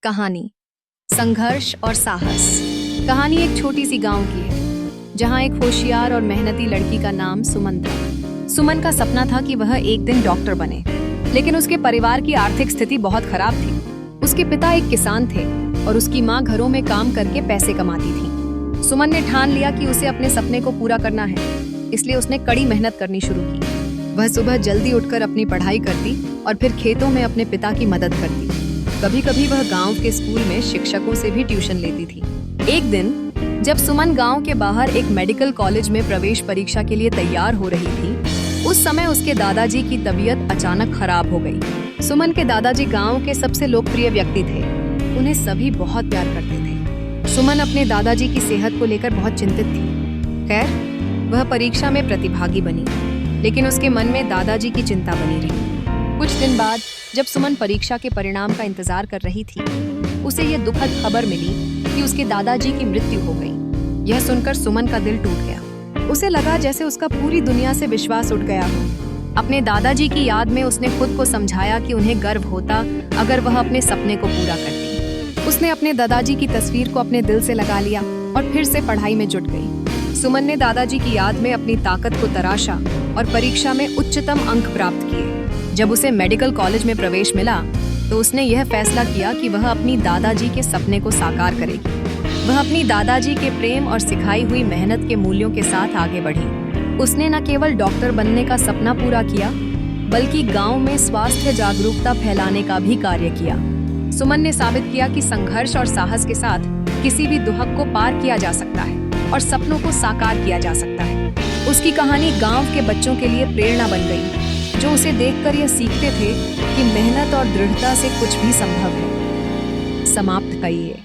कहानी संघर्ष और साहस। कहानी एक छोटी सी गांव की है जहां एक होशियार और मेहनती लड़की का नाम सुमन था। सुमन का सपना था कि वह एक दिन डॉक्टर बने, लेकिन उसके परिवार की आर्थिक स्थिति बहुत खराब थी। उसके पिता एक किसान थे और उसकी माँ घरों में काम करके पैसे कमाती थी। सुमन ने ठान लिया कि उसे अपने सपने को पूरा करना है, इसलिए उसने कड़ी मेहनत करनी शुरू की। वह सुबह जल्दी उठकर अपनी पढ़ाई करती और फिर खेतों में अपने पिता की मदद करती। कभी कभी वह गांव के स्कूल में शिक्षकों से भी ट्यूशन लेती थी। एक दिन जब सुमन गांव के बाहर एक मेडिकल कॉलेज में प्रवेश परीक्षा के लिए तैयार हो रही थी, उस समय उसके दादाजी की तबीयत अचानक खराब हो गई। सुमन के दादाजी गांव के सबसे लोकप्रिय व्यक्ति थे, उन्हें सभी बहुत प्यार करते थे। सुमन अपने दादाजी की सेहत को लेकर बहुत चिंतित थी। खैर, वह परीक्षा में प्रतिभागी बनी, लेकिन उसके मन में दादाजी की चिंता बनी रही। कुछ दिन बाद जब सुमन परीक्षा के परिणाम का इंतजार कर रही थी, उसे यह दुखद खबर मिली कि उसके दादाजी की मृत्यु हो गई। यह सुनकर सुमन का दिल टूट गया। उसे लगा जैसे उसका पूरी दुनिया से विश्वास उठ गया हो। अपने दादाजी की याद में उसने खुद को समझाया कि उन्हें गर्व होता अगर वह अपने सपने को पूरा करती। उसने अपने दादाजी की तस्वीर को अपने दिल से लगा लिया और फिर से पढ़ाई में जुट गई। सुमन ने दादाजी की याद में अपनी ताकत को तराशा और परीक्षा में उच्चतम अंक प्राप्त किए। जब उसे मेडिकल कॉलेज में प्रवेश मिला तो उसने यह फैसला किया कि वह अपनी दादाजी के सपने को साकार करेगी। वह अपनी दादाजी के प्रेम और सिखाई हुई मेहनत के मूल्यों के साथ आगे बढ़ी। उसने न केवल डॉक्टर बनने का सपना पूरा किया, बल्कि गांव में स्वास्थ्य जागरूकता फैलाने का भी कार्य किया। सुमन ने साबित किया कि संघर्ष और साहस के साथ किसी भी दुहक को पार किया जा सकता है और सपनों को साकार किया जा सकता है। उसकी कहानी गांव के बच्चों के लिए प्रेरणा बन गई, जो उसे देखकर यह सीखते थे कि मेहनत और दृढ़ता से कुछ भी संभव है। समाप्त करिए।